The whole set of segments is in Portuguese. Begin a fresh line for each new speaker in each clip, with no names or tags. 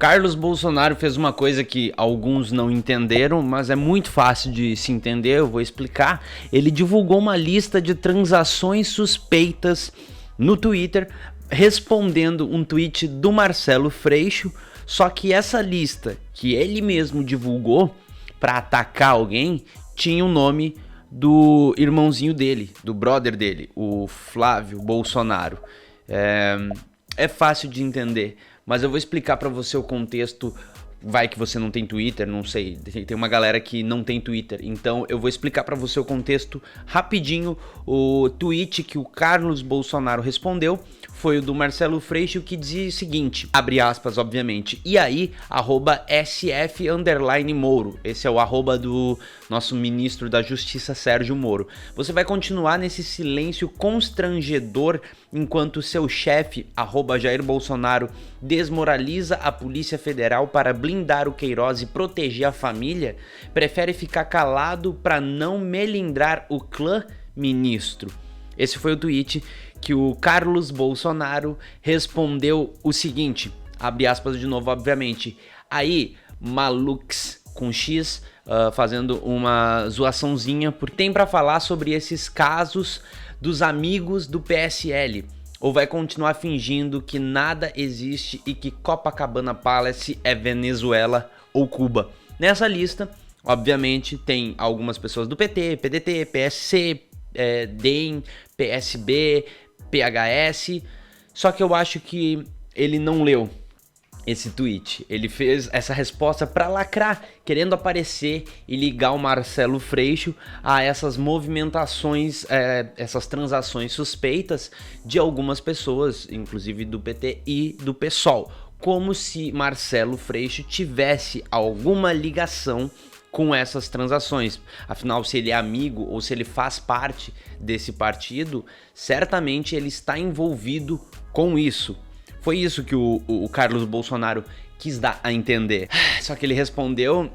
Carlos Bolsonaro fez uma coisa que alguns não entenderam, mas é muito fácil de se entender, eu vou explicar. Ele divulgou uma lista de transações suspeitas no Twitter, respondendo um tweet do Marcelo Freixo, só que essa lista que ele mesmo divulgou para atacar alguém tinha o nome do irmãozinho dele, do brother dele, o Flávio Bolsonaro. É fácil de entender, mas eu vou explicar para você o contexto. Vai que você não tem Twitter, não sei, tem uma galera que não tem Twitter, então eu vou explicar para você o contexto rapidinho. O tweet que o Carlos Bolsonaro respondeu foi o do Marcelo Freixo, que dizia o seguinte, abre aspas, obviamente, e aí, @SF_Moro, esse é o arroba do nosso ministro da Justiça, Sérgio Moro. Você vai continuar nesse silêncio constrangedor enquanto seu chefe, @Jair Bolsonaro, desmoraliza a Polícia Federal para blindar o Queiroz e proteger a família? Prefere ficar calado para não melindrar o clã, ministro? Esse foi o tweet que o Carlos Bolsonaro respondeu o seguinte, abre aspas de novo, obviamente, aí, Malux, com X, fazendo uma zoaçãozinha, porque tem para falar sobre esses casos dos amigos do PSL, ou vai continuar fingindo que nada existe e que Copacabana Palace é Venezuela ou Cuba? Nessa lista, obviamente, tem algumas pessoas do PT, PDT, PSC, DEM, PSB, PHS, só que eu acho que ele não leu esse tweet. Ele fez essa resposta para lacrar, querendo aparecer e ligar o Marcelo Freixo a essas movimentações, essas transações suspeitas de algumas pessoas, inclusive do PT e do PSOL, como se Marcelo Freixo tivesse alguma ligação com essas transações. Afinal, se ele é amigo ou se ele faz parte desse partido, certamente ele está envolvido com isso. Foi isso que o Carlos Bolsonaro quis dar a entender. Só que ele respondeu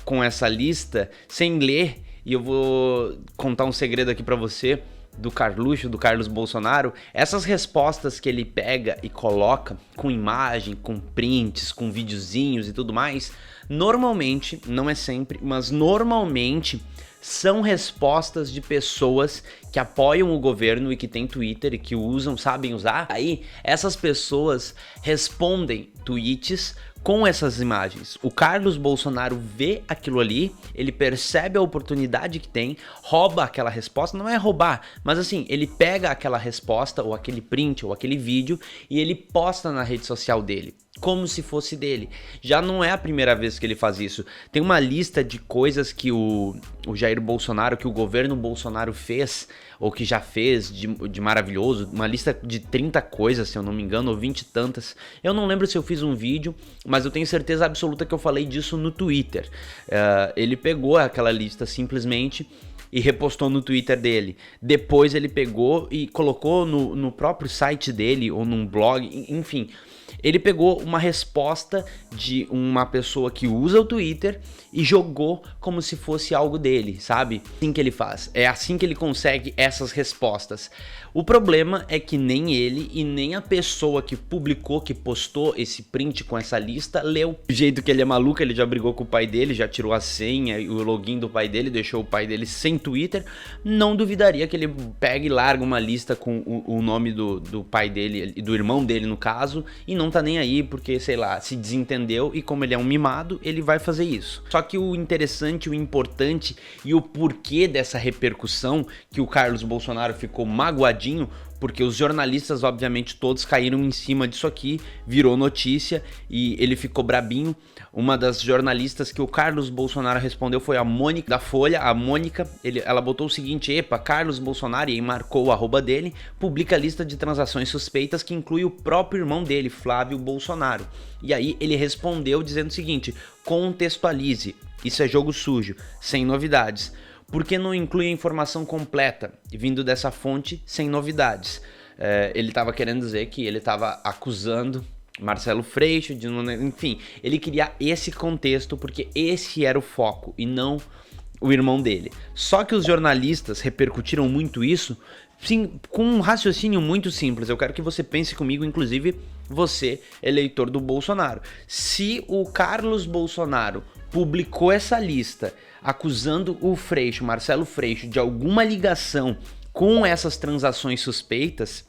com essa lista sem ler, e eu vou contar um segredo aqui pra você do Carluxo, do Carlos Bolsonaro. Essas respostas que ele pega e coloca com imagem, com prints, com videozinhos e tudo mais, normalmente, não é sempre, mas normalmente são respostas de pessoas que apoiam o governo e que tem Twitter e que usam, sabem usar. Aí, essas pessoas respondem tweets com essas imagens. O Carlos Bolsonaro vê aquilo ali, ele percebe a oportunidade que tem, rouba aquela resposta, não é roubar, mas assim, ele pega aquela resposta, ou aquele print, ou aquele vídeo, e ele posta na rede social dele, como se fosse dele. Já não é a primeira vez que ele faz isso. Tem uma lista de coisas que o Jair Bolsonaro, que o governo Bolsonaro fez, ou que já fez de maravilhoso, uma lista de 30 coisas, se eu não me engano, ou 20 e tantas. Eu não lembro se eu fiz um vídeo, mas eu tenho certeza absoluta que eu falei disso no Twitter. Ele pegou aquela lista simplesmente e repostou no Twitter dele. Depois ele pegou e colocou no próprio site dele, ou num blog, enfim. Ele pegou uma resposta de uma pessoa que usa o Twitter e jogou como se fosse algo dele, sabe? Assim que ele faz. É assim que ele consegue essas respostas. O problema é que nem ele e nem a pessoa que publicou, que postou esse print com essa lista, leu. Do jeito que ele é maluco, ele já brigou com o pai dele, já tirou a senha e o login do pai dele, deixou o pai dele sem Twitter. Não duvidaria que ele pegue e larga uma lista com o nome do pai dele e do irmão dele, no caso, e não tá nem aí porque, sei lá, se desentendeu, e como ele é um mimado, ele vai fazer isso. Só que o interessante, o importante e o porquê dessa repercussão, que o Carlos Bolsonaro ficou magoadinho, porque os jornalistas, obviamente, todos caíram em cima disso aqui, virou notícia e ele ficou brabinho. Uma das jornalistas que o Carlos Bolsonaro respondeu foi a Mônica, da Folha. A Mônica, ela botou o seguinte, epa, Carlos Bolsonaro, e aí marcou o arroba dele, publica a lista de transações suspeitas que inclui o próprio irmão dele, Flávio Bolsonaro. E aí ele respondeu dizendo o seguinte, contextualize, isso é jogo sujo, sem novidades. Por que não inclui a informação completa, vindo dessa fonte, sem novidades? Ele estava querendo dizer que ele estava acusando Marcelo Freixo, enfim, ele queria esse contexto porque esse era o foco e não o irmão dele. Só que os jornalistas repercutiram muito isso sim, com um raciocínio muito simples. Eu quero que você pense comigo, inclusive você, eleitor do Bolsonaro. Se o Carlos Bolsonaro publicou essa lista acusando o Freixo, Marcelo Freixo, de alguma ligação com essas transações suspeitas,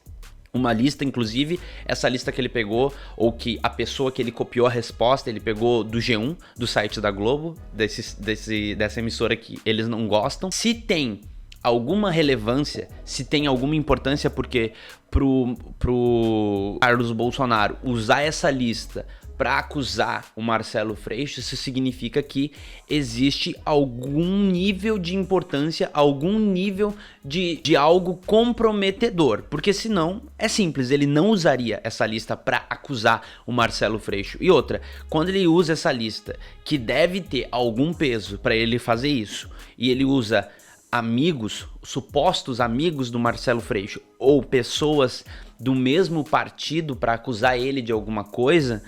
uma lista, inclusive, essa lista que ele pegou, ou que a pessoa que ele copiou a resposta, ele pegou do G1, do site da Globo, dessa emissora que eles não gostam. Se tem alguma relevância, se tem alguma importância, porque pro Carlos Bolsonaro usar essa lista para acusar o Marcelo Freixo, isso significa que existe algum nível de importância, algum nível de algo comprometedor, porque senão é simples, ele não usaria essa lista para acusar o Marcelo Freixo. E outra, quando ele usa essa lista, que deve ter algum peso para ele fazer isso, e ele usa amigos, supostos amigos do Marcelo Freixo, ou pessoas do mesmo partido para acusar ele de alguma coisa,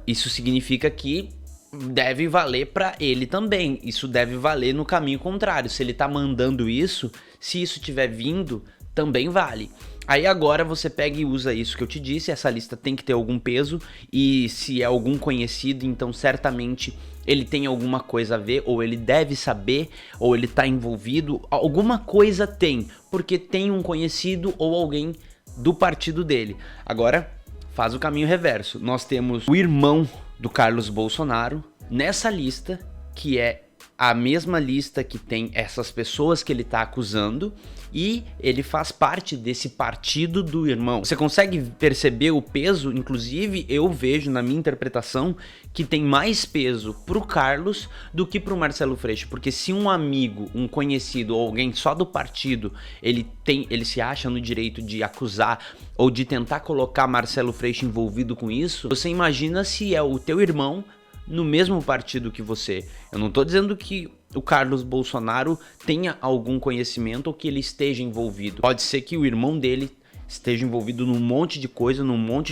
isso significa que deve valer para ele também. Isso deve valer no caminho contrário. Se ele tá mandando isso, se isso tiver vindo, também vale. Aí agora você pega e usa isso que eu te disse, essa lista tem que ter algum peso, e se é algum conhecido, então certamente ele tem alguma coisa a ver, ou ele deve saber, ou ele tá envolvido, alguma coisa tem, porque tem um conhecido ou alguém do partido dele. Agora faz o caminho reverso. Nós temos o irmão do Carlos Bolsonaro nessa lista, que é a mesma lista que tem essas pessoas que ele tá acusando, e ele faz parte desse partido do irmão. Você consegue perceber o peso? Inclusive, eu vejo na minha interpretação que tem mais peso pro Carlos do que pro Marcelo Freixo, porque se um amigo, um conhecido ou alguém só do partido, ele se acha no direito de acusar ou de tentar colocar Marcelo Freixo envolvido com isso, você imagina se é o teu irmão no mesmo partido que você. Eu não tô dizendo que o Carlos Bolsonaro tenha algum conhecimento ou que ele esteja envolvido. Pode ser que o irmão dele esteja envolvido num monte de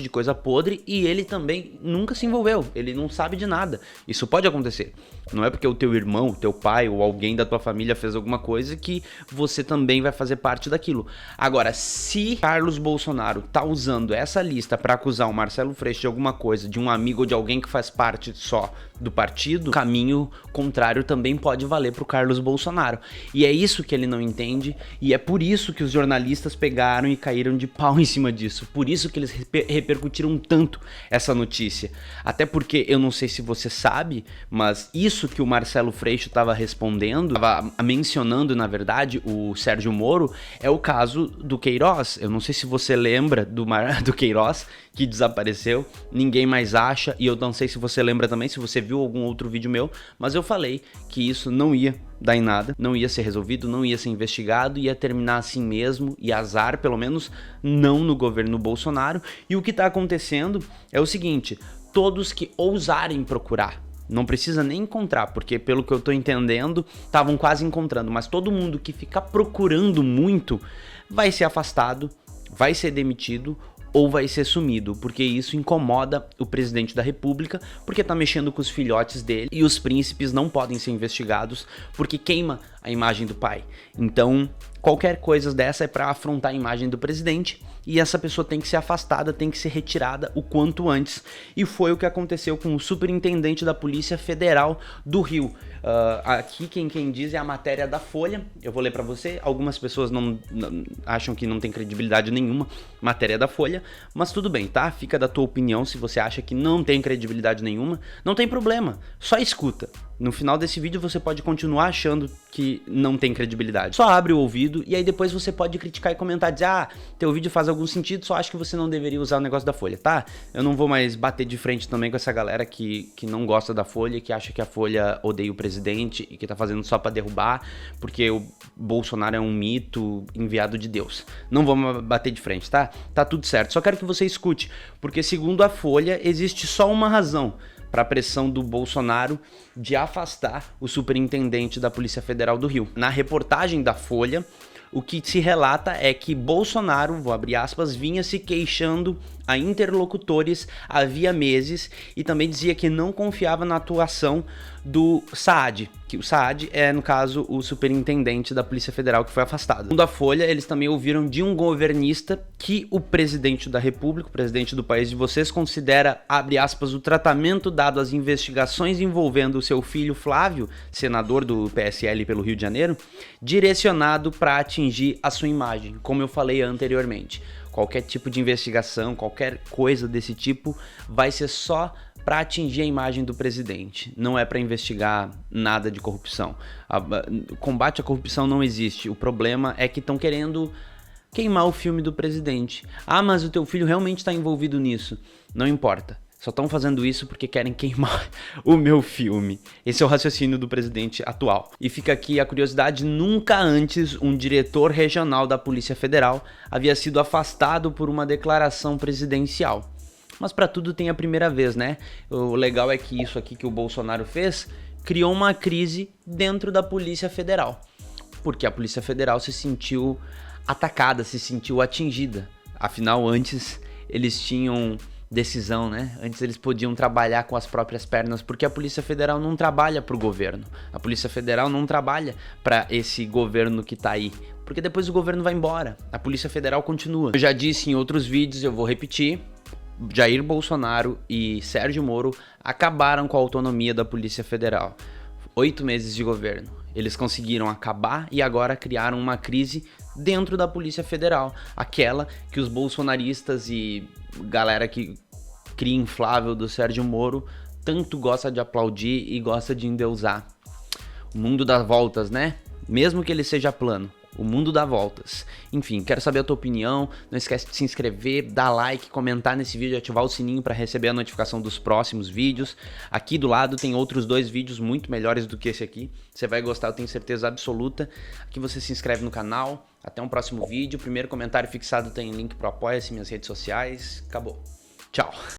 coisa podre, e ele também nunca se envolveu, ele não sabe de nada. Isso pode acontecer. Não é porque o teu irmão, o teu pai ou alguém da tua família fez alguma coisa que você também vai fazer parte daquilo. Agora, se Carlos Bolsonaro tá usando essa lista para acusar o Marcelo Freixo de alguma coisa, de um amigo ou de alguém que faz parte só do partido, o caminho contrário também pode valer pro Carlos Bolsonaro. E é isso que ele não entende, e é por isso que os jornalistas pegaram e caíram de pau em cima disso. Por isso que eles repercutiram tanto essa notícia. Até porque, eu não sei se você sabe, mas isso que o Marcelo Freixo estava respondendo, estava mencionando, na verdade, o Sérgio Moro, é o caso do Queiroz. Eu não sei se você lembra do Queiroz, que desapareceu, ninguém mais acha, e eu não sei se você lembra também, se você viu algum outro vídeo meu, mas eu falei que isso não ia dar em nada, não ia ser resolvido, não ia ser investigado, ia terminar assim mesmo, e azar, pelo menos não no governo Bolsonaro. E o que tá acontecendo é o seguinte: todos que ousarem procurar, não precisa nem encontrar, porque pelo que eu tô entendendo, estavam quase encontrando, mas todo mundo que ficar procurando muito vai ser afastado, vai ser demitido ou vai ser sumido, porque isso incomoda o presidente da República, porque tá mexendo com os filhotes dele, e os príncipes não podem ser investigados porque queima a imagem do pai. Então, qualquer coisa dessa é para afrontar a imagem do presidente, e essa pessoa tem que ser afastada, tem que ser retirada o quanto antes. E foi o que aconteceu com o superintendente da Polícia Federal do Rio. Aqui quem diz é a matéria da Folha, eu vou ler para você. Algumas pessoas não acham que não tem credibilidade nenhuma, matéria da Folha, mas tudo bem, tá? Fica da tua opinião. Se você acha que não tem credibilidade nenhuma, não tem problema, só escuta. No final desse vídeo você pode continuar achando que não tem credibilidade. Só abre o ouvido e aí depois você pode criticar e comentar, dizer, teu vídeo faz algum sentido, só acho que você não deveria usar o negócio da Folha, tá? Eu não vou mais bater de frente também com essa galera que não gosta da Folha, que acha que a Folha odeia o presidente e que tá fazendo só pra derrubar, porque o Bolsonaro é um mito enviado de Deus. Não vamos bater de frente, tá? Tá tudo certo. Só quero que você escute, porque segundo a Folha, existe só uma razão para a pressão do Bolsonaro de afastar o superintendente da Polícia Federal do Rio. Na reportagem da Folha, o que se relata é que Bolsonaro, vou abrir aspas, vinha se queixando a interlocutores havia meses e também dizia que não confiava na atuação do Saad, que o Saad é, no caso, o superintendente da Polícia Federal que foi afastado. Segundo a Folha, eles também ouviram de um governista que o presidente da República, o presidente do país de vocês, considera, abre aspas, o tratamento dado às investigações envolvendo o seu filho Flávio, senador do PSL pelo Rio de Janeiro, direcionado para atingir a sua imagem, como eu falei anteriormente. Qualquer tipo de investigação, qualquer coisa desse tipo, vai ser só para atingir a imagem do presidente. Não é para investigar nada de corrupção. Combate à corrupção não existe. O problema é que estão querendo queimar o filme do presidente. Ah, mas o teu filho realmente está envolvido nisso. Não importa. Só estão fazendo isso porque querem queimar o meu filme. Esse é o raciocínio do presidente atual. E fica aqui a curiosidade, nunca antes um diretor regional da Polícia Federal havia sido afastado por uma declaração presidencial. Mas para tudo tem a primeira vez, né? O legal é que isso aqui que o Bolsonaro fez criou uma crise dentro da Polícia Federal. Porque a Polícia Federal se sentiu atacada, se sentiu atingida. Afinal, antes eles tinham decisão, né? Antes eles podiam trabalhar com as próprias pernas, porque a Polícia Federal não trabalha para o governo. A Polícia Federal não trabalha para esse governo que tá aí, porque depois o governo vai embora. A Polícia Federal continua. Eu já disse em outros vídeos, eu vou repetir. Jair Bolsonaro e Sérgio Moro acabaram com a autonomia da Polícia Federal. 8 meses de governo. Eles conseguiram acabar e agora criaram uma crise dentro da Polícia Federal. Aquela que os bolsonaristas e galera que cria inflável do Sérgio Moro tanto gosta de aplaudir e gosta de endeusar. O mundo dá voltas, né? Mesmo que ele seja plano. O mundo dá voltas. Enfim, quero saber a tua opinião. Não esquece de se inscrever, dar like, comentar nesse vídeo e ativar o sininho para receber a notificação dos próximos vídeos. Aqui do lado tem outros 2 vídeos muito melhores do que esse aqui. Você vai gostar, eu tenho certeza absoluta. Aqui você se inscreve no canal. Até um próximo vídeo. Primeiro comentário fixado tem link pro Apoia-se, minhas redes sociais. Acabou. Tchau.